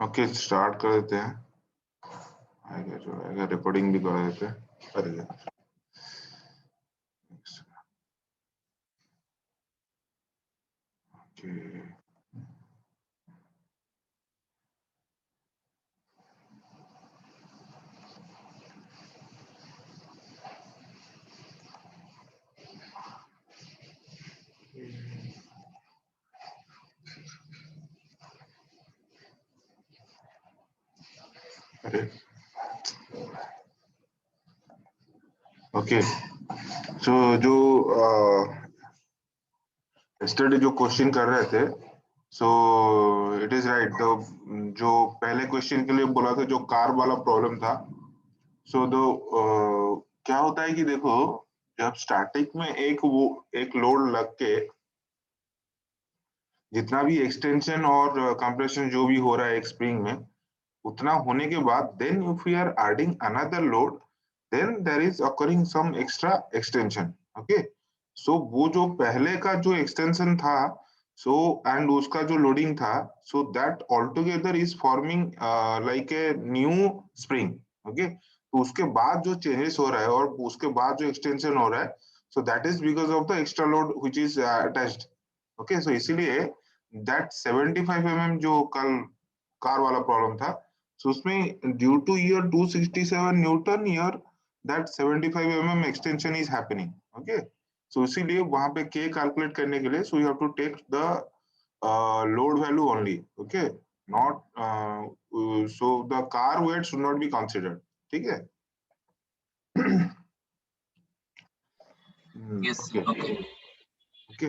Okay start कर देते हैं। आएगा जो आएगा, रिकॉर्डिंग भी कर देते हैं। अरे यार ओके अरे ओके सो जो यस्टरडे जो क्वेश्चन कर रहे थे, सो इट इज राइट। तो जो पहले क्वेश्चन के लिए बोला था, जो कार वाला प्रॉब्लम था, सो दो क्या होता है कि देखो, जब स्टैटिक में एक लोड लग के जितना भी एक्सटेंशन और कंप्रेशन जो भी हो रहा है एक स्प्रिंग में, उतना होने के बाद then if we are adding another load, then there is occurring some extra extension. Okay, so वो जो पहले का जो एक्सटेंशन था, सो एंड उसका जो लोडिंग था, so that all together is forming like a new spring. Okay, तो उसके बाद जो चेंजेस हो रहा है और उसके बाद जो एक्सटेंशन हो रहा है, so that is because of the extra load which is attached. Okay, so इसीलिए दैट 75 mm जो कल कार वाला प्रॉब्लम था, सो उसमें due to year 267 newton year, that 75 mm extension is happening. Okay, so इसीलिए वहां पे के कैलकुलेट करने के लिए, so you have to take the load value only. Okay, not so the car weight should not be considered. ठीक है। Yes, okay okay. Okay,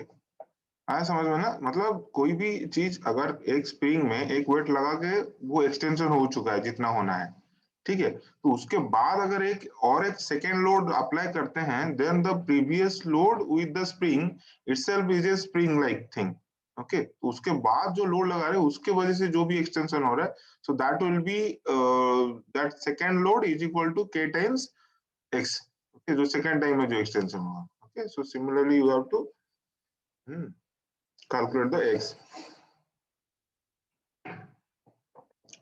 आया समझ में ना? मतलब कोई भी चीज अगर एक स्प्रिंग में एक वेट लगा के वो एक्सटेंशन हो चुका है जितना होना है, ठीक है, तो उसके बाद अगर एक सेकेंड लोड अप्लाई करते हैं, then the previous load with the spring itself is a spring like thing. Okay, तो उसके बाद जो लोड लगा रहे हैं उसके वजह से जो भी एक्सटेंशन हो रहा है, so that will be that second load is equal to k times x. Okay, जो सेकेंड टाइम में जो एक्सटेंशन होगा। Okay, so similarly you have to calculate the x।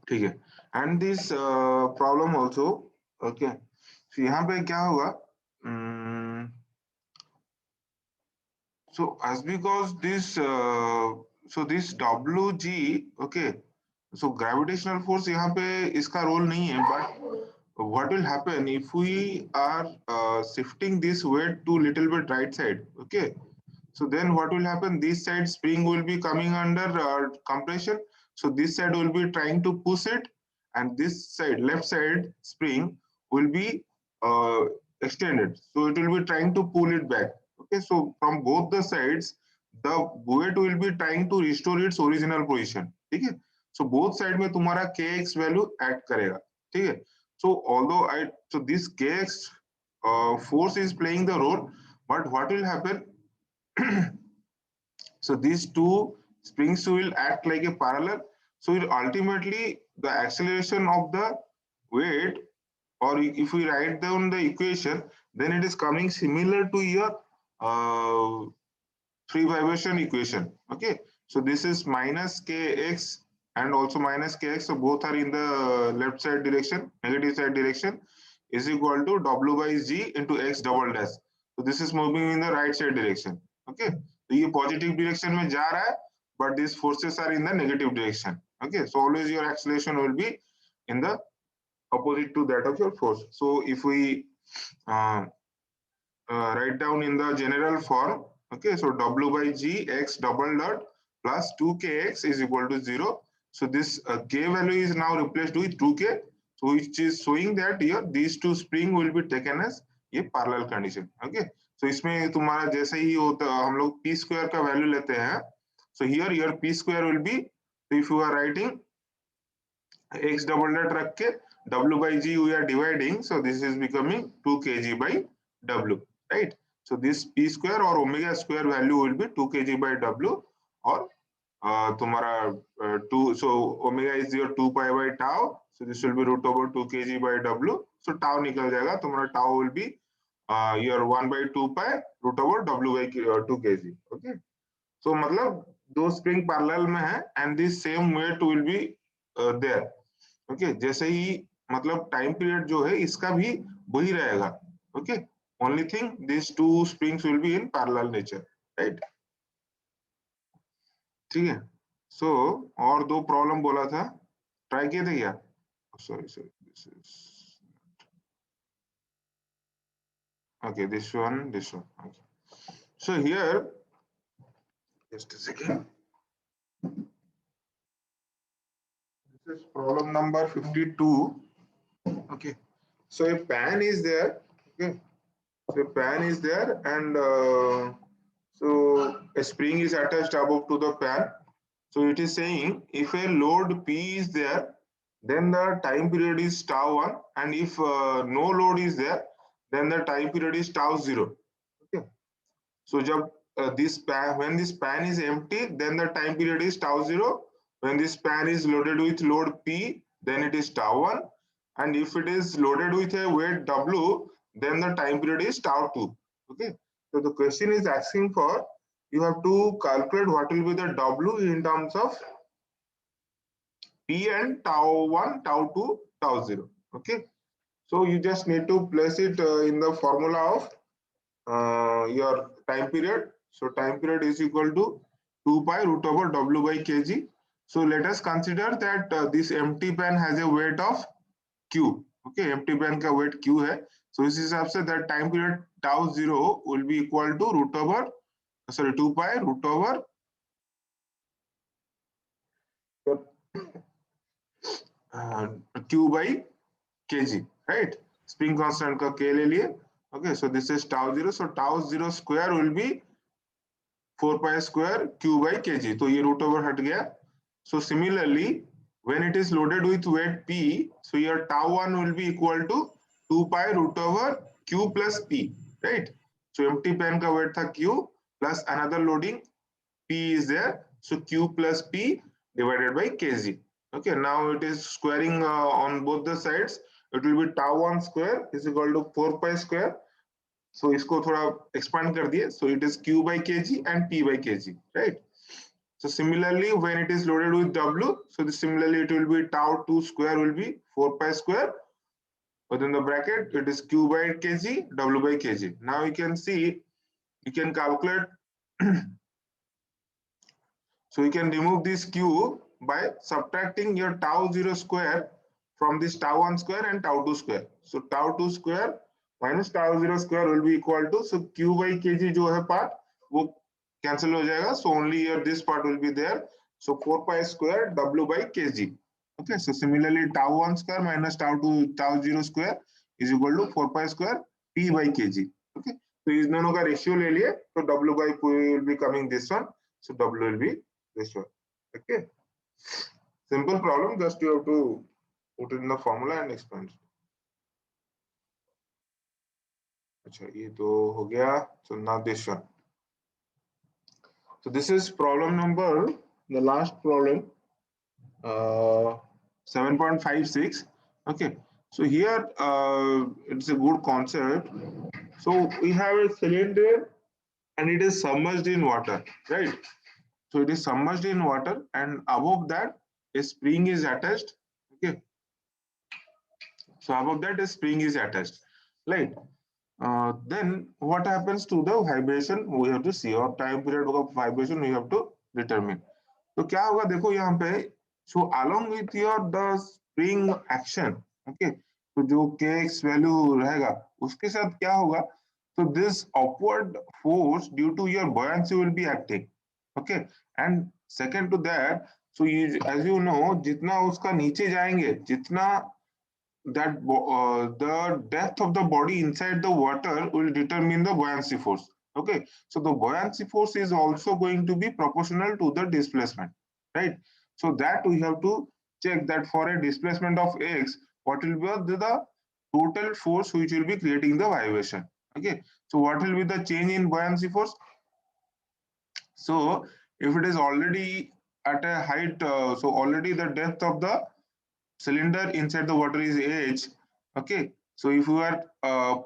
ठीक है, and this problem also. Okay, यहाँ पे क्या होगा, so as because this so this wg, okay, so gravitational force यहाँ पे इसका रोल नहीं है, but what will happen if we are shifting this weight to little bit right side? Okay, so then what will happen, this side spring will be coming under compression, so this side will be trying to push it, and this side left side spring will be uh, extended, so it will be trying to pull it back। okay, so from both the sides the weight will be trying to restore its original position। ठीक है, so both side में तुम्हारा kx value add करेगा। ठीक है, so although so this kx force is playing the role, but what will happen, so these two springs will act like a parallel, so it ultimately the acceleration of the weight, or if we write down the equation, then it is coming similar to your free vibration equation। Okay, so this is minus kx and also minus kx, so both are in the left side direction, negative side direction, is equal to w by g into x double dash, so this is moving in the right side direction। okay, तो ये positive direction में जा रहा है, but these forces are in the negative direction। okay, so always your acceleration will be in the opposite to that of your force। so if we uh, write down in the general form, okay, so w by g x double dot plus 2kx is equal to 0, so this k value is now replaced with 2k, so which is showing that here these two spring will be taken as ये parallel condition। okay, so इसमें तुम्हारा जैसे ही होता हम लोग p square का value लेते हैं, so here your p square will be, so if you are writing x double dot रख के w by g we are dividing, so this is becoming 2 kg by w, right? So this p square or omega square value will be 2 kg by w, और तुम्हारा 2, so omega is your 2 pi by tau, so this will be root over 2 kg by w, so tau निकल जाएगा तुम्हारा, tau will be your 1 by 2 pi root over w by 2 kg। okay, so मतलब दो spring parallel में है, and this same weight will be there. Okay, जैसे ही मतलब time period जो है इसका भी वही रहेगा. Okay, only thing these two springs will be in parallel nature, right? ठीक है. So और दो प्रॉब्लम बोला था, ट्राई किए थे क्या? Sorry, this is okay. This one. Okay. So here, just a second. This is problem number 52. Okay. So a pan is there. Okay. So a pan is there, and so a spring is attached above to the pan. So it is saying if a load P is there, then the time period is tau 1, and if no load is there, then the time period is tau 0. Okay. So जब this pan, when this pan is empty, then the time period is tau 0. When this pan is loaded with load P, then it is tau 1. And if it is loaded with a weight W, then the time period is tau 2. Okay. So the question is asking for, you have to calculate what will be the W in terms of P and tau 1, tau 2, tau 0. Okay. So you just need to place it in the formula of your time period. So time period is equal to 2 pi root over W by kg. So let us consider that this empty pan has a weight of Q. Okay, empty pan का weight Q है. So इस हिसाब से that time period tau 0 will be equal to root over, sorry, 2 pi root over Q by kg, right? Spring constant का K ले लिए. Okay, so this is tau 0. So tau 0 square will be 4 pi square Q by kg. तो ये root over हट गया. So similarly, when it is loaded with weight P, so your tau 1 will be equal to 2 pi root over Q plus P, right? So empty pan का weight था Q plus another loading P is there. So Q plus P divided by kg. Okay, now it is squaring on both the sides. It will be tau 1 square is equal to 4 pi square. So इसको थोड़ा expand कर दिए. So it is Q by kg and P by kg, right? So similarly, when it is loaded with W, so similarly it will be tau 2 square will be 4 pi square. Within the bracket, it is Q by kg, W by kg. Now you can see, you can calculate. So you can remove this Q by subtracting your tau 0 square from this tau 1 square and tau 2 square. So tau 2 square minus tau 0 square will be equal to, so Q by kg जो है part वो cancel हो जाएगा. So only here this part will be there. So 4 pi square W by kg. Okay, so similarly tau 1 square minus tau 0 square is equal to 4 pi square P by kg. Okay, so इस दोनों का ratio ले लिए तो W by P will be coming this one. So W will be this one. Okay, simple problem, just you have to put it in the formula and expand. अच्छा ये तो हो गया. So now this one. So this is problem number, the last problem, 7.56. Okay, so here it's a good concept. So we have a cylinder and it is submerged in water, right? So it is submerged in water, and above that a spring is attached. Okay, so above that a spring is attached, right? Then what happens to the vibration? We have to see, or time period of vibration we have to determine. तो क्या होगा देखो यहाँ पे, so along with your the spring action, okay, तो जो kx value रहेगा उसके साथ क्या होगा, so this upward force due to your buoyancy will be acting. Okay, and second to that, so you, as you know, जितना उसका नीचे जाएंगे, जितना that the depth of the body inside the water will determine the buoyancy force. Okay, so the buoyancy force is also going to be proportional to the displacement, right? So that we have to check that for a displacement of x, what will be the total force which will be creating the vibration. Okay, so what will be the change in buoyancy force? So if it is already at a height, so already the depth of the cylinder inside the water is h. Okay, so if we are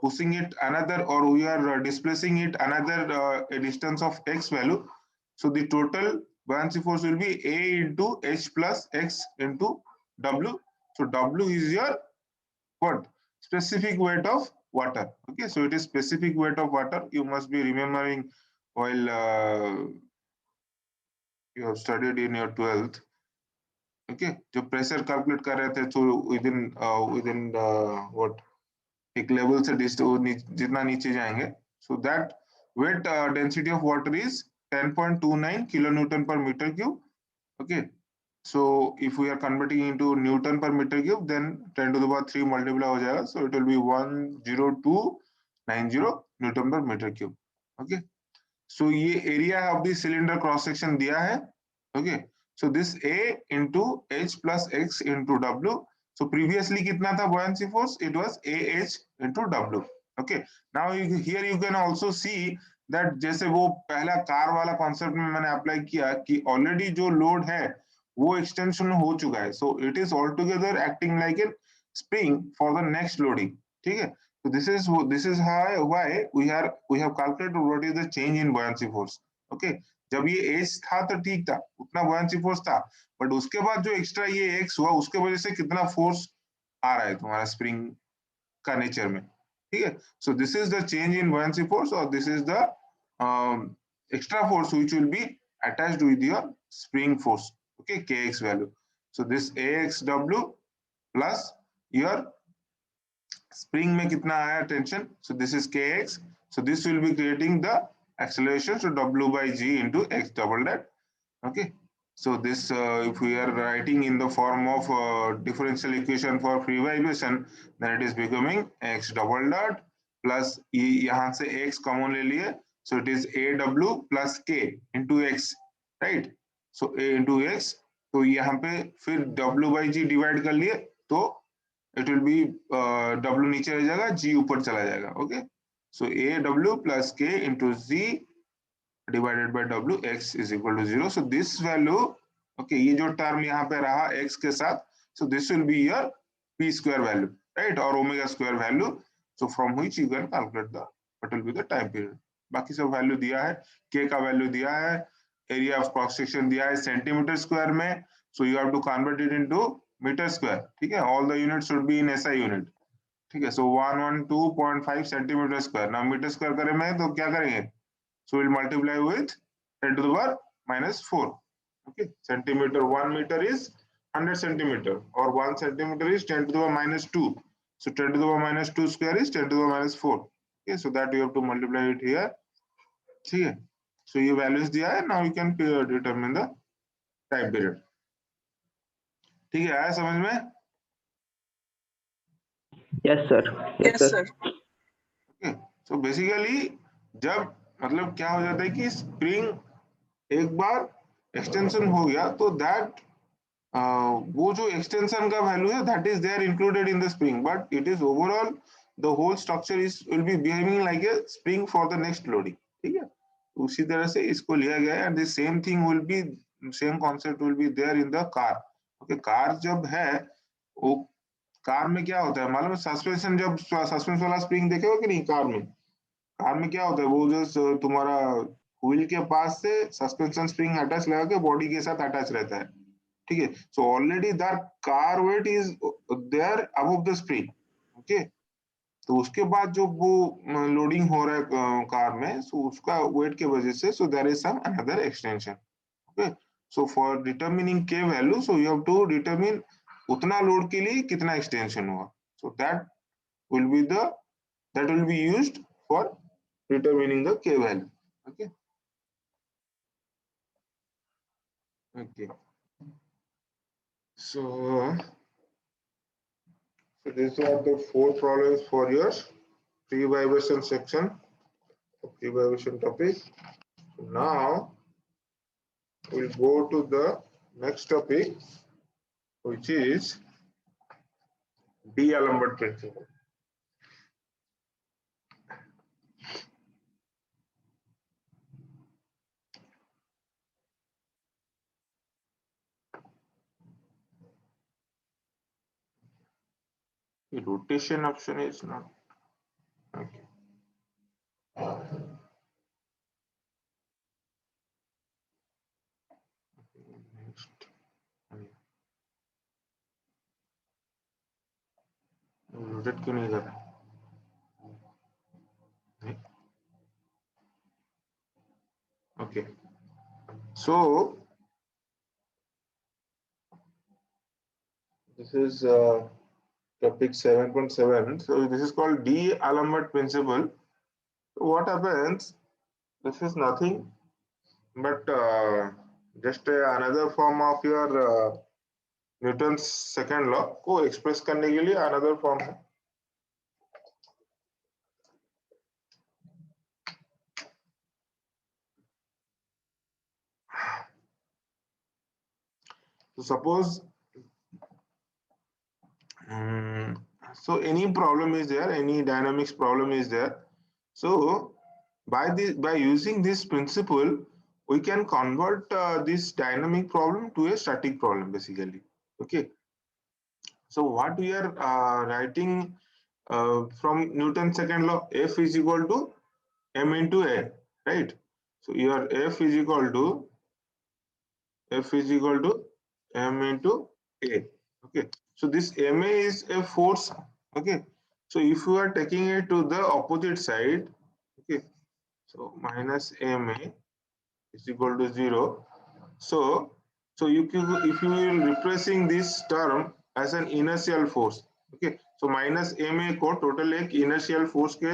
pushing it another, or we are displacing it another a distance of x value, so the total buoyancy force will be a into h plus x into W. So W is your what? Specific weight of water. Okay, so it is specific weight of water. You must be remembering while you have studied in your 12th. Okay, जो pressure calculate कर रहे थे, so within what एक level से जितना नीचे जाएंगे, so that weight density of water is 10.29 kilonewton per meter cube. Okay, so if we are converting into Newton per meter cube, then 10 to the power 3 multiply हो जाएगा, so it will be 10290 Newton per meter cube. Okay, so ये area of the cylinder cross section दिया है. Okay, so this A into H plus X into W. So previously कितना था buoyancy force? It was AH into W. Okay, now here you can also see that जैसे वो पहला car वाला concept में मैंने अप्लाई किया कि already जो load है वो extension हो चुका है. So it is altogether acting like a spring for the next loading. ठीक है? So this is how why we have calculated what is the change in buoyancy force. Okay, जब ये एज था तो ठीक था, उतना buoyancy force था, बट उसके बाद जो एक्स्ट्रा ये एक्स हुआ उसके वजह से कितना फोर्स आ रहा है तुम्हारा स्प्रिंग का नेचर में. ठीक है, so this is the change in buoyancy force और this is the extra force which will be attached with your spring force. Okay, kx value. So this axw plus your spring में कितना आया tension, so this is kx, so this will be creating the acceleration, so w by g into x double dot. Okay, so this if we are writing in the form of differential equation for free vibration, then it is becoming x double dot plus यहाँ से x common ले लिए, so it is aw plus k into x, right? So a into x, तो यहाँ पे फिर w by g divide कर लिए, तो it will be w नीचे रह जाएगा, g ऊपर चला जाएगा. Okay, so aw plus k into z divided by w, x is equal to 0. So this value, okay, ये जो term यहाँ पे रहा x के साथ, so this will be your p square value, right, or omega square value, so from which you can calculate the what will be the time period. बाकी सब value दिया है, k का value दिया है, area of cross section दिया है centimetre square में, so you have to convert it into meter square. ठीक है, all the units should be in SI unit. ठीक है, so 112.5 centimetre square. now metre square करें में तो क्या करेंगे, so we'll multiply with 10 to the power minus 4. Okay, centimeter, 1 meter is 100 centimeter, or 1 centimeter is 10 to the power minus 2. So 10 to the power minus 2 square is 10 to the power minus 4. Okay, so that you have to multiply it here. ठीक है, so ये values दिया है, now you can determine the time period. ठीक है, आया समझ में? Yes sir. Yes, sir. Okay, so basically जब मतलब क्या हो जाता है कि स्प्रिंग एक बार एक्सटेंशन हो गया तो दैट वो जो एक्सटेंशन का वैल्यू है that is there included in the spring, but it is overall the whole structure is will be behaving like a spring for the next loading. ठीक है, उसी तरह से इसको लिया गया है, and the same thing will be, same concept will be there in the car. Okay, car जब है वो कार में क्या होता है मालूम है, सस्पेंशन, जब सस्पेंस वाला स्प्रिंग देखे हो कि नहीं, कार में क्या होता है, वो जो तुम्हारा व्हील के पास से सस्पेंशन स्प्रिंग अटैच लगा के बॉडी के साथ अटैच रहता है. ठीक है, so already that car weight is there above the spring. Okay, तो उसके बाद जो वो लोडिंग हो रहा है कार में, सो उसका वेट के वजह से, so there is some another extension. Okay, so for determining k value, so you have to determine उतना लोड के लिए कितना एक्सटेंशन हुआ, so that will be used for determining the k value. Okay, okay, so these are the 4 problems for your free vibration section, free vibration topic. So now we'll go to the next topic, which is D'Alembert principle. The rotation option is not okay. Next. Rotate क्यों नहीं कर रहा? Okay, so this is topic 7.7. So this is called D'Alembert principle. So what happens? This is nothing but just another form of your Newton's second law को express करने के लिए another form है. So suppose so any problem is there, any dynamics problem is there. So by using this principle, we can convert this dynamic problem to a static problem basically. Okay. So what we are writing from Newton's second law, F is equal to m into a, right? So your F is equal to m into a. Okay. So this ma is a force. Okay. So if you are taking it to the opposite side, okay. So minus ma is equal to 0. So if you will replacing this term as an inertial force, okay. So minus ma को total एक inertial force के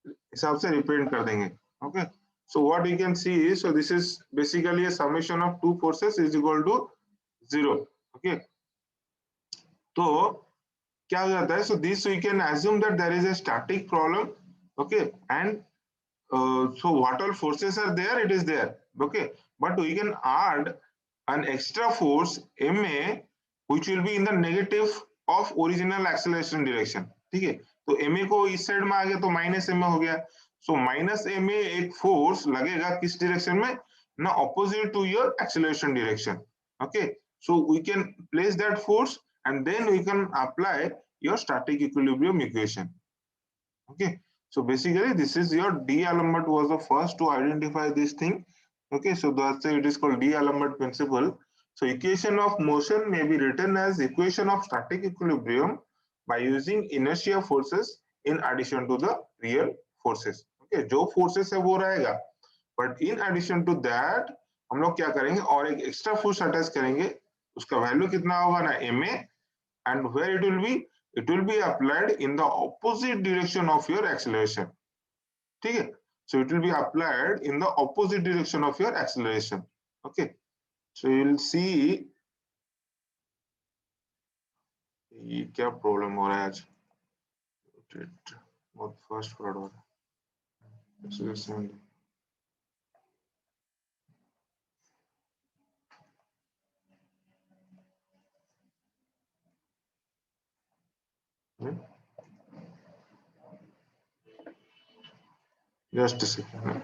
हिसाब से represent कर देंगे, okay. So what you can see is, so this is basically a summation of two forces is equal to 0, okay. तो क्या हो जाता है? So this we can assume that there is a static problem, okay, and so what all forces are there, it is there, okay, but we can add an extra force ma which will be in the negative of original acceleration direction, ठीक है. तो ma को इस side में आ गया तो minus ma हो गया. सो माइनस ma एक फोर्स लगेगा किस डायरेक्शन में ना, opposite to your acceleration direction, okay. So we can place that force and then we can apply your static equilibrium equation, okay. So basically this is your D'Alembert was the first to identify this thing, okay. So that's why it is called D'Alembert principle. So equation of motion may be written as equation of static equilibrium by using inertia forces in addition to the real forces, okay. जो forces है वो रहेगा, but in addition to that हम लोग क्या करेंगे और एक extra force अटैच करेंगे, उसका वैल्यू कितना होगा ना ma, and where it will be applied in the opposite direction of your acceleration, ठीक है. So it will be applied in the opposite direction of your acceleration, okay. So you will see ये क्या problem हो रहा है आज, बहुत fast forward हो रहा है. Just a second.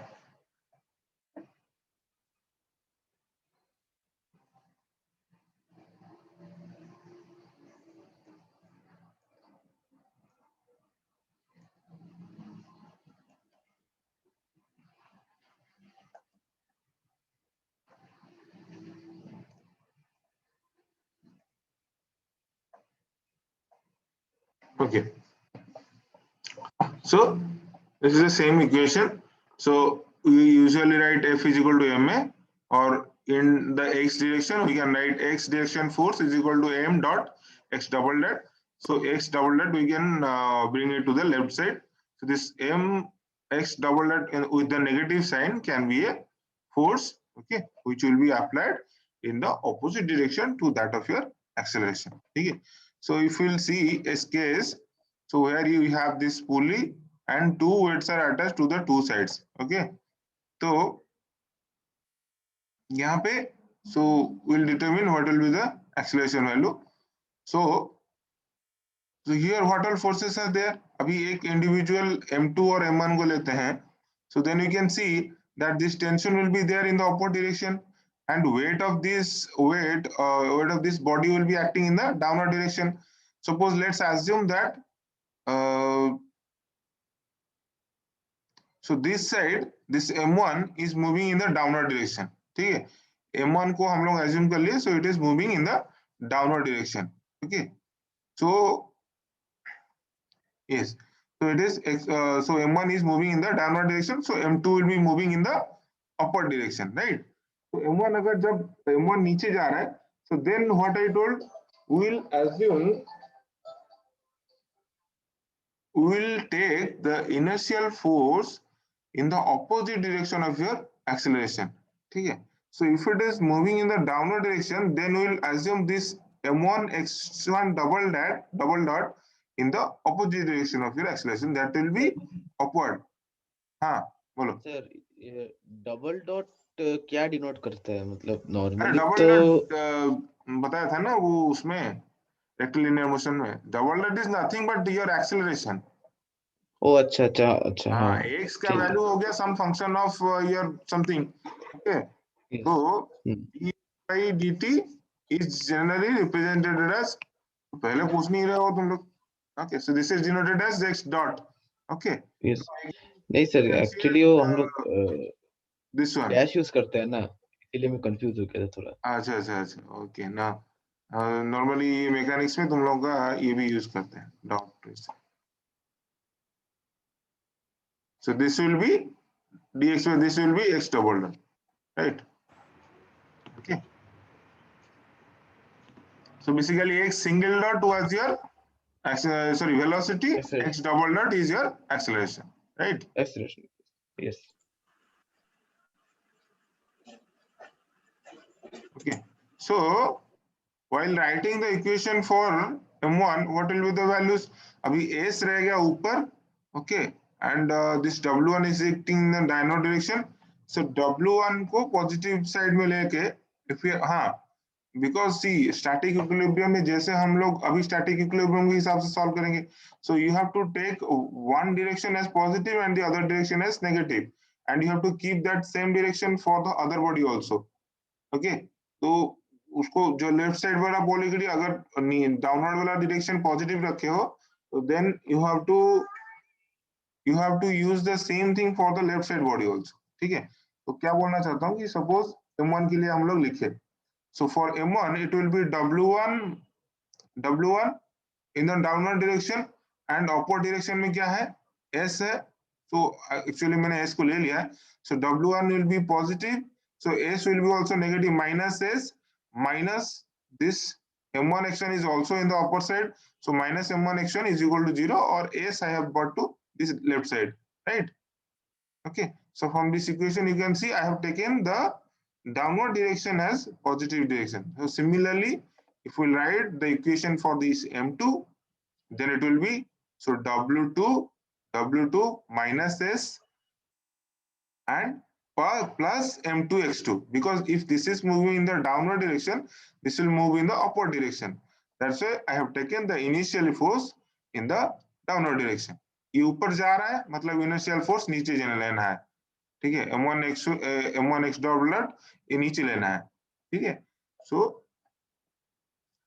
Okay. So this is the same equation. So we usually write F is equal to ma, or in the x direction we can write x direction force is equal to m dot x double dot. So x double dot we can bring it to the left side. So this m x double dot with the negative sign can be a force, okay, which will be applied in the opposite direction to that of your acceleration. Okay. So if you will see a case, so where you have this pulley and two weights are attached to the two sides, okay. So यहाँ पे so we'll determine what will be the acceleration value. So here what all forces are there? अभी एक individual m2 और m1 को लेते हैं. So then you can see that this tension will be there in the opposite direction, and weight of this body will be acting in the downward direction. Suppose let's assume that so this side, this m1 is moving in the downward direction, ठीक है. m1 को हम लोग assume कर लिए, so it is moving in the downward direction, okay. So Yes. So it is so M1 is moving in the downward direction. So M2 will be moving in the upward direction, right? So M1 अगर जब M1 नीचे जा रहा है, so then what I told, we will assume we will take the inertial force in the opposite direction of your acceleration. Okay. So if it is moving in the downward direction, then we will assume this m1 x1 double dot in the opposite direction of your acceleration. That will be upward. हाँ बोलो. Sir ये double dot क्या denote करता है, मतलब अरे normally double तो dot बताया था ना वो उसमें रेक्टिलिनियर मोशन में. Double dot is nothing but your acceleration. ओ अच्छा अच्छा अच्छा, हाँ हाँ, x का ठीक वैल्यू हो गया some function of your something. Okay. है। तो हम्म, d by dt is generally represented as, पहले पूछ नहीं रहे हो तुम लोग. Okay, so this is denoted as x dot. Okay, yes नहीं you sir, can see actually it वो हम लोग this one. डैश यूज करते हैं ना, इसलिए मैं कंफ्यूज हो गया था थोड़ा। अच्छा अच्छा अच्छा, ओके ना. नॉर्मली मैकेनिक्स में तुम लोग का ये भी यूज करते हैं dot. So this will be dx by this will be x double dot, right? Okay. So basically x single dot was your velocity, x double dot is your acceleration, right? Acceleration, yes Okay. So while writing the equation for m1, what will be the values? अभी s रह गया ऊपर, okay, and this w1 is acting in the downward direction. So w1 को positive side में लेके, if we हाँ, because C static equilibrium में जैसे हम लोग अभी स्टैटिक इक्विलिब्रियम के हिसाब से सॉल्व करेंगे. So you have to take one direction as positive and the other direction as negative, and you have to keep that same direction for the other body also. Okay. तो उसको जो left side वाला बोले कि अगर downward वाला direction positive रखे हो, तो then you have to use the same thing for the left side body also. ठीक है. तो क्या बोलना चाहता हूँ कि सपोज m1 के लिए हम लोग लिखे. So for M1, it will be W1 in the downward direction, and upward direction में क्या है? S है. So actually मैंने S को ले लिया है. So W1 will be positive. So S will be also negative, minus S minus this M1 action is also in the upper side. So minus M1 action is equal to 0, or S I have brought to this left side, right? Okay. So from this equation you can see I have taken the downward direction as positive direction. So similarly, if we write the equation for this M2, then it will be, so W2 minus S and plus M2 X2, because if this is moving in the downward direction, this will move in the upward direction. That's why I have taken the initial force in the downward direction. ये ऊपर जा रहा है, मतलब initial force नीचे लेना है. ठीक है. m1 x डॉट ये नीचे लेना है. ठीक है. So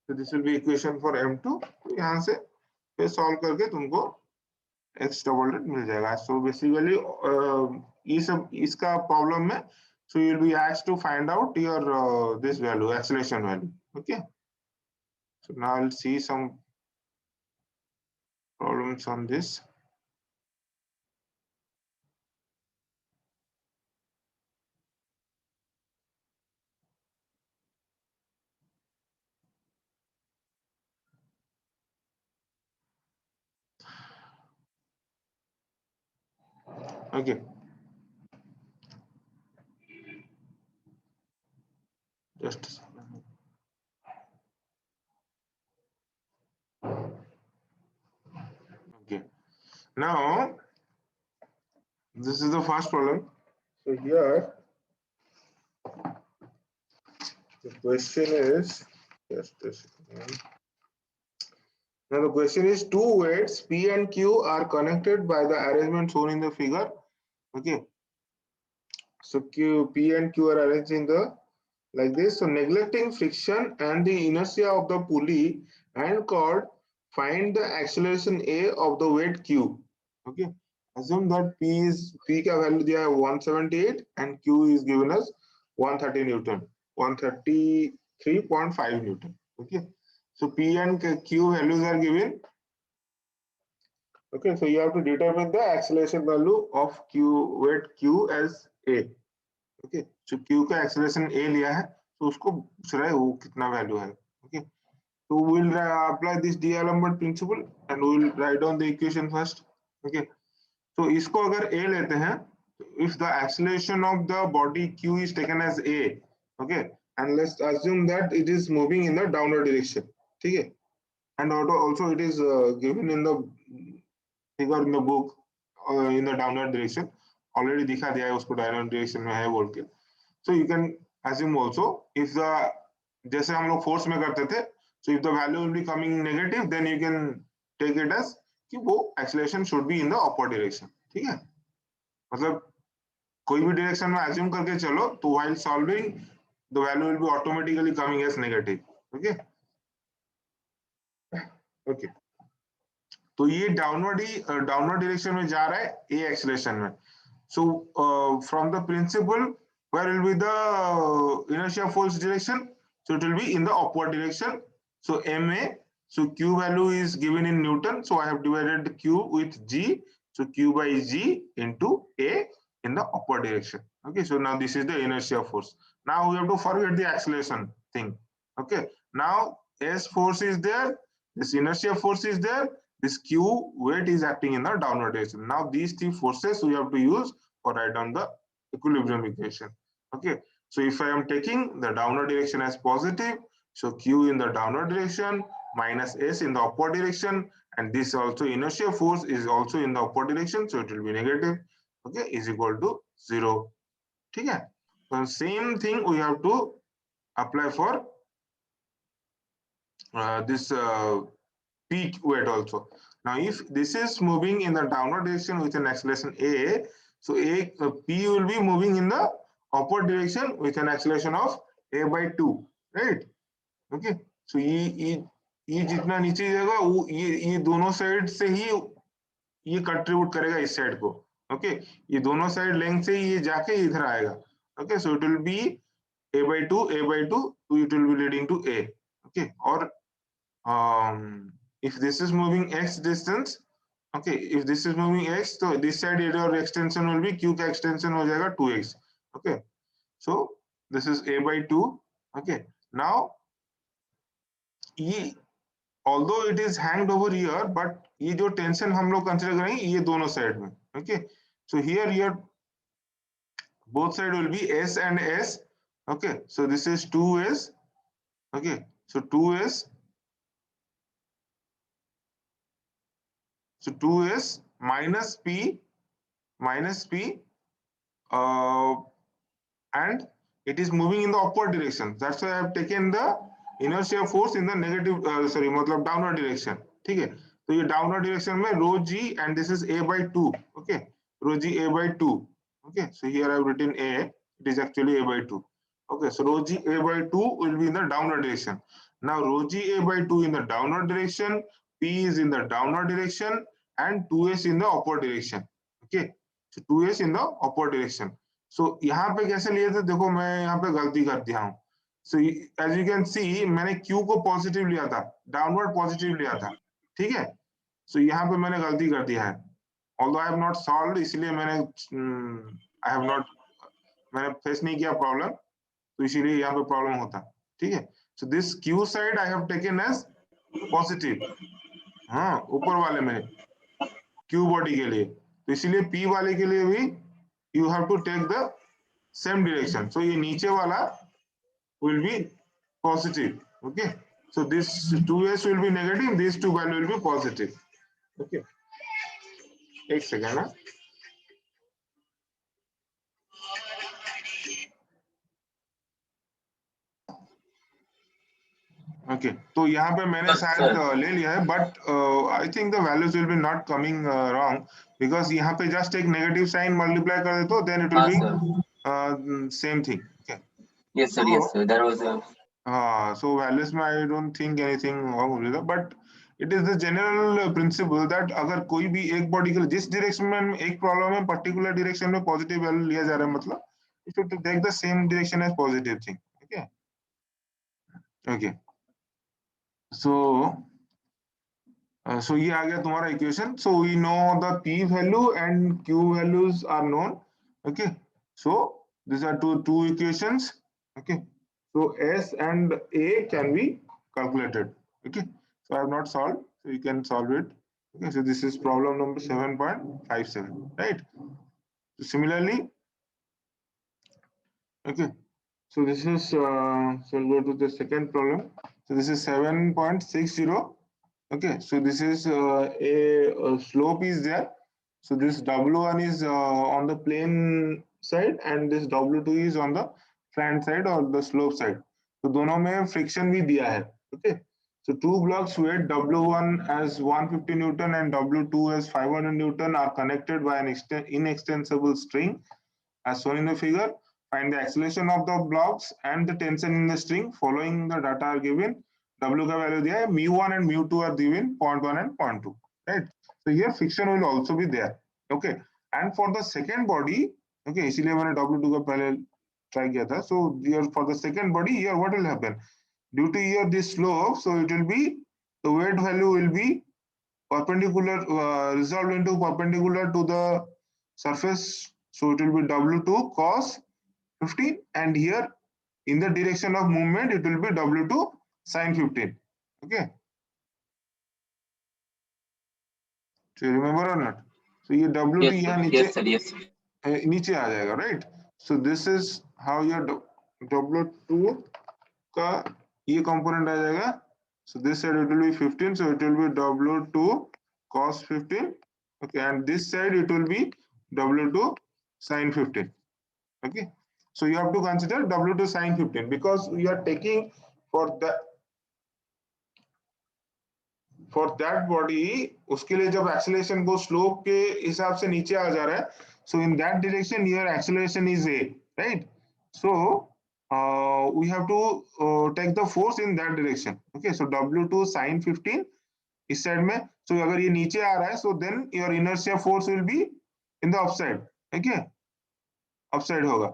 this will be equation for m2. तो यहाँ से फिर सॉल्व करके तुमको x डबल डॉट मिल जाएगा. सो बेसिकली ये सब इसका प्रॉब्लम में, so you will be asked to find out your this value, acceleration value. Okay. So now I'll see some problems on this. Okay. Just a second. Okay. Now this is the first problem. So here the question is, just a second. Now the question is, two weights P and Q are connected by the arrangement shown in the figure. Okay. So P and Q are arranged in the like this. So neglecting friction and the inertia of the pulley and cord, find the acceleration A of the weight Q. Okay. Assume that P का value दिया है 178 and Q is given as 130 Newton, 133.5 Newton. Okay. So P and Q values are given. Okay, so you have to determine the acceleration value of q weight q as a. Okay, so q का acceleration a लिया है, तो उसको पूछ रहा है वो कितना वैल्यू है. Okay, so we'll apply this D'Alembert principle and we'll write down the equation first. Okay, so इसको अगर a लेते हैं, if the acceleration of the body q is taken as a, okay, and let's assume that it is moving in the downward direction. ठीक है, and also it is given in the figure in the book in the downward direction. Already दिखा दिया है उसको downward direction में है बोल के. So you can assume also if the जैसे हम लोग force में करते थे, so if the value will be coming negative, then you can take it as कि वो acceleration should be in the upward direction. ठीक है, मतलब कोई भी direction में assume करके चलो तो while solving the value will be automatically coming as negative. Okay, okay. तो ये डाउनवर्ड डायरेक्शन में जा रहा है ए एक्सेलरेशन में. So from the principle, where will be the inertia force direction? So it will be in the upward direction. So ma, so q value is given in Newton. So I have divided q with g. So q by g into a in the upward direction. Okay, so now this is the inertia force. Now we have to forget the acceleration thing. Okay, now s force is there, this inertia force is there, this q weight is acting in the downward direction. Now these three forces we have to use or write down the equilibrium equation. Okay, so if I am taking the downward direction as positive, so q in the downward direction minus s in the upward direction, and this also inertia force is also in the upward direction, so it will be negative. Okay, is equal to 0. ठीक है, so same thing we have to apply for this peak weight also. Now, if this is moving in the downward direction with an acceleration a, so p will be moving in the upward direction with an acceleration of a by 2, right? Okay, so ये जितना नीचे जाएगा वो ये दोनों side से ही ये contribute करेगा इस साइड को. ओके, ये दोनों साइड लेंथ से ये जाके इधर आएगा. Okay, so it will B a by 2 so it will be leading to a. Okay, or if this is moving x distance, okay, if this is moving x, so this side area or extension will be q का extension हो जाएगा 2x. Okay, so this is a by 2. Okay, now ये although it is hanged over here, but ये जो tension हम लोग consider करेंगे ये दोनों side में. Okay, so here both side will be s and s. Okay, so this is 2s. Okay, so 2s, so 2s minus p uh, and it is moving in the upward direction. That's why I have taken the inertia force in the negative मतलब downward direction. ठीक है, तो ये downward direction में rho g and this is a by 2. Okay, rho g a by 2. Okay, so here I have written a, it is actually a by 2. Okay, so rho g a by 2 will be in the downward direction. Now rho g a by 2 in the downward direction, p is in the downward direction and 2s in the upward direction. Okay, so 2s in the upward direction. सो यहाँ पे कैसे लिए थे, देखो मैं यहाँ पे गलती कर दिया हूँ. So as you can see मैंने Q को पॉजिटिव लिया था, डाउनवर्ड पॉजिटिव लिया था. ठीक है, सो यहाँ पे मैंने गलती कर दिया है. Although I have not solved, इसलिए मैंने फेस नहीं किया प्रॉब्लम, तो इसीलिए यहाँ पे प्रॉब्लम होता. ठीक है, so this Q side I have taken as positive. हाँ, ऊपर वाले में Q बॉडी के लिए, तो इसीलिए P वाले के लिए भी you have to take the same direction. So ये नीचे वाला will be positive. Okay, so this 2s will be negative, these two value will be positive. Okay, एक सेकेंड ना. ओके, तो यहाँ पे मैंने शायद ले लिया है, but I think the values will be not coming wrong, because यहाँ पे जस्ट एक नेगेटिव साइन मल्टीप्लाई कर दे तो then it will be same thing. Yes sir, yes sir, that was so values में I don't think anything wrong with that, but it is the general principle that अगर कोई भी एक body के जिस डायरेक्शन में एक प्रॉब्लम है पर्टिकुलर डायरेक्शन में पॉजिटिव वैल्यू लिया जा रहा है, मतलब you should take the same direction as positive thing. Okay, okay, so So ये आ गया तुम्हारा equation. So we know the P value and Q values are known. Okay. So these are two equations. Okay. So S and A can be calculated. Okay. So I have not solved. So you can solve it. Okay. So this is problem number 7.57. Right. So similarly, okay. So this is so we'll go to the second problem. So this is 7.60. Okay, so this is a slope is there. So this W1 is on the plane side and this W2 is on the slant side or the slope side. तो दोनों में friction भी दिया है. Okay, so two blocks weight W1 as 150 Newton and W2 as 500 Newton are connected by an inextensible string as shown in the figure. Find the acceleration of the blocks and the tension in the string. Following the data are given. W का value दिया है, mu1 and mu2 are given 0.1 and 0.2. Right. So here friction will also be there. Okay. And for the second body, okay, इसीलिए मैंने W2 का पहले try किया था. So here for the second body, here what will happen? Due to here this slope, so it will be the weight value will be perpendicular, resolved into perpendicular to the surface. So it will be W2 cos 15, and here in the direction of movement it will be W2 sin 15. Okay, so you remember or not? So ये W2 Yes, यहाँ sir. नीचे Yes, sir. Yes, sir. नीचे आ जाएगा, right? So this is how your W2 का ये component आ जाएगा. So this side it will be 15, so it will be W2 cos 15. Okay, and this side it will be W2 sin 15. Okay, so you have to consider W2 sin 15 because we are taking for the for that body उसके लिए जब acceleration को slope के हिसाब से नीचे आ जा रहा है, so in that direction your acceleration is a, right? So we have to take the force in that direction. Okay, so W2 sin 15 इस साइड में. सो अगर ये नीचे आ रहा है, so then your inertia force will be in the upside. Okay, upside होगा.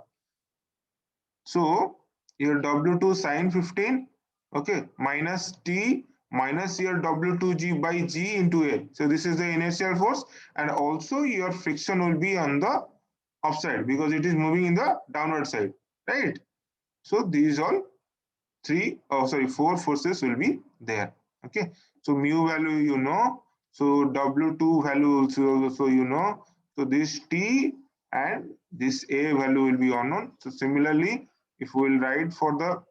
So your W2 sin 15, okay, minus T minus your W2G by G into A. So this is the inertial force, and also your friction will be on the upside because it is moving in the downward side, right? So these all four forces will be there. Okay, so mu value you know, so W2 value also you know, so this T and this A value will be unknown. So similarly, if we will write for the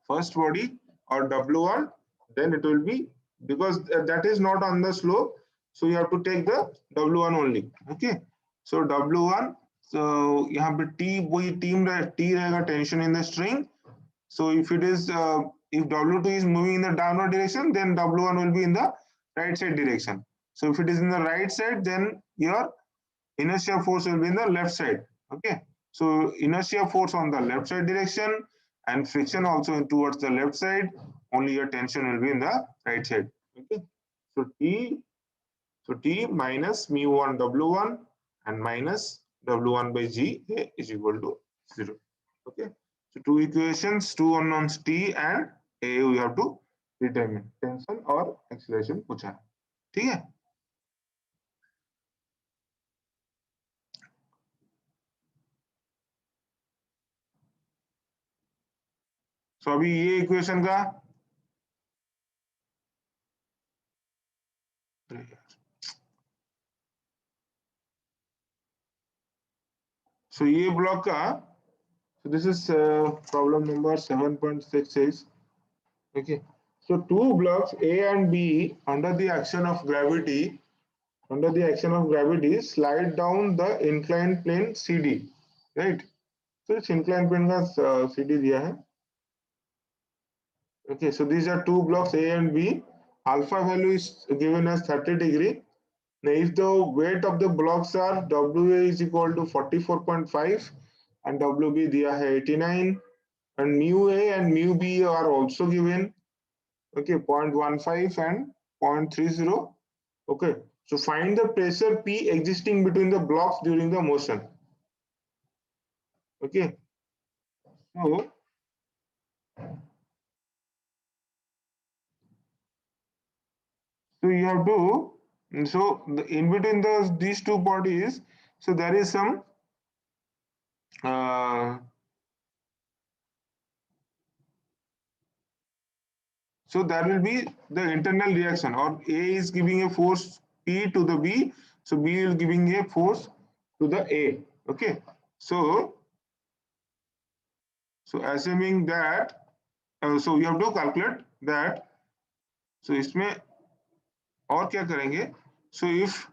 first body or W1, then it will be, because that is not on the slope, so you have to take the W1 only. Okay, so W1, so यहाँ पे T वही T रहेगा tension in the string. So if it is if W2 is moving in the downward direction, then W1 will be in the right side direction. So if it is in the right side, then your inertia force will be in the left side. Okay, so inertia force on the left side direction and friction also towards the left side. Only your tension will be in the right side. Okay, so T minus mu1 W1 and minus W1 by G is equal to 0. Okay, so two equations, two unknowns T and A we have to determine. Tension और acceleration पूछा है, ठीक है? So अभी ये equation का so ये block का, so this is problem number 7.66. Okay, so two blocks A and B under the action of gravity slide down the inclined plane CD, right? So इस inclined plane का CD दिया है. Okay, so these are two blocks A and B. Alpha value is given as 30 degree. Now, if the weight of the blocks are WA is equal to 44.5 and WB दिया है 89, and mu A and mu B are also given. Okay, 0.15 and 0.30. Okay, so find the pressure P existing between the blocks during the motion. Okay, so So you have to, so in between these two bodies, so there is some uh, so there will be the internal reaction, or A is giving a force P to the B, so B is giving a force to the A. Okay, so assuming that, so you have to calculate that. So इसमें और क्या करेंगे? So if,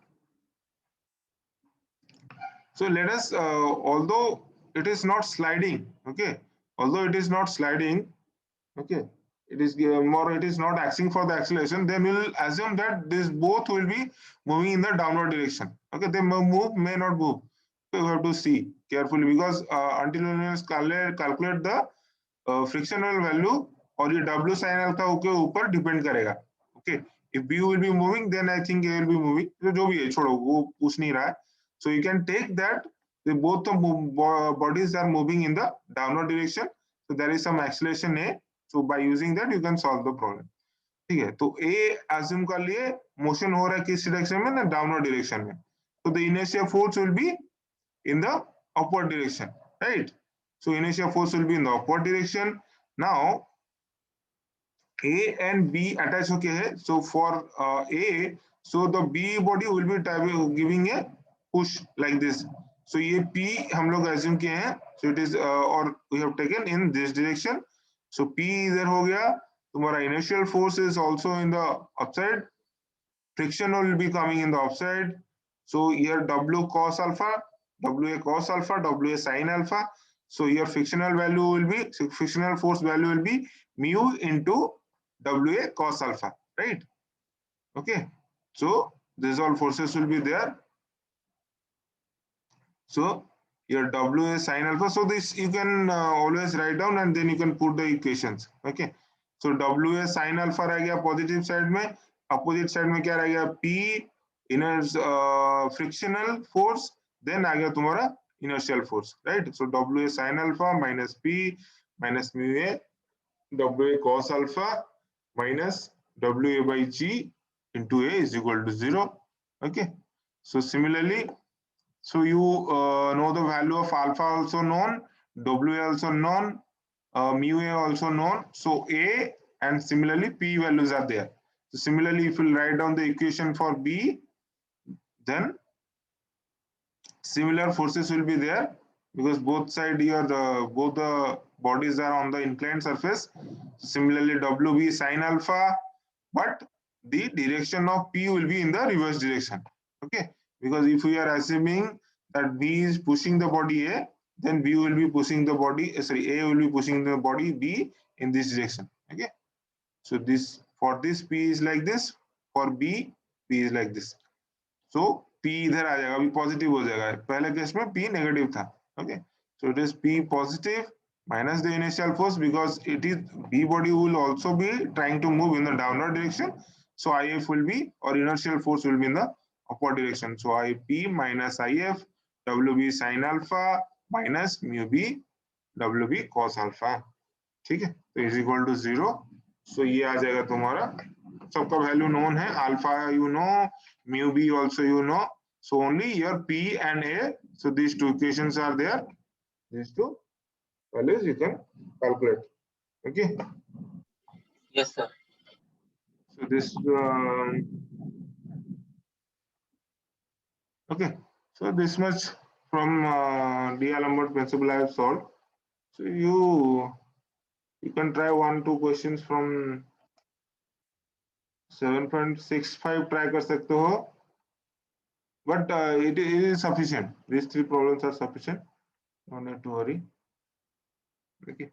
so let us, although it is not sliding, okay, although it is not sliding, okay, it is more, it is not acting for the acceleration, then we'll assume that this both will be moving in the downward direction. Okay, they may move, may not move. So you have to see carefully, because until you calculate the frictional value, और ये W sine alpha के ऊपर depend करेगा. Okay, if B will be moving then I think A will be moving, तो जो भी है छोड़ो, वो पूछ नहीं रहा है. So you can take that both the bodies are moving in the downward direction, so there is some acceleration A, so by using that you can solve the problem. ठीक है, तो A assume कर लिए motion हो रहा है किस direction में, ना डाउनवर्ड डायरेक्शन में, so the inertia force will be in the upward direction, right? So inertia force will be in the upward direction. Now A and B attach होके है. So for A, so the B body will be giving a push like this. So ये P हम लोग assume किए हैं. So it is or we have taken in this direction. So P इधर हो गया. तुम्हारा inertial force is also in the upside. Friction will be coming in the upside. So here W cos alpha, WA cos alpha, WA sin alpha. So your frictional value will be, frictional force value will be mu into WA cos alpha, right? Okay. So these all forces will be there. So your WA sin alpha. So this you can always write down, and then you can put the equations. Okay. So WA sin alpha रह गया positive side में, opposite side में क्या रह गया? P inner frictional force, then आ गया तुम्हारा inertial force, right? So WA sin alpha minus P minus mu A, WA cos alpha minus WA by G into A is equal to 0. Okay. So similarly, so you know the value of alpha also known, WA also known, mu A also known. So A and similarly P values are there. So similarly, if you write down the equation for B, then similar forces will be there, because both side here both the bodies are on the inclined surface. Similarly, WB sin alpha, but the direction of P will be in the reverse direction. Okay, because if we are assuming that B is pushing the body A, then B will be pushing the body, sorry, A will be pushing the body B in this direction. Okay, so this, for this P is like this, for B, P is like this. So P इधर आ जाएगा, अभी positive हो जाएगा. पहले case में P negative था. Okay, so it is P positive minus the initial force, because it is B body will also be trying to move in the downward direction. So IF will be, or inertial force will be in the upward direction. So IP minus IF WB sin alpha minus mu B WB cos alpha. ठीक है, तो is equal to 0. सो ये आ जाएगा तुम्हारा, सबका value known है, alpha you know, mu be also you know, so only your P and A, so these two equations are there, these two values you can calculate. Okay, Yes, sir. so this okay, so this much from D'Alembert principle I have solved. So you can try 1-2 questions from 7.65 try कर सकते हो, but it is sufficient. These 3 problems are sufficient. No need to worry. Okay.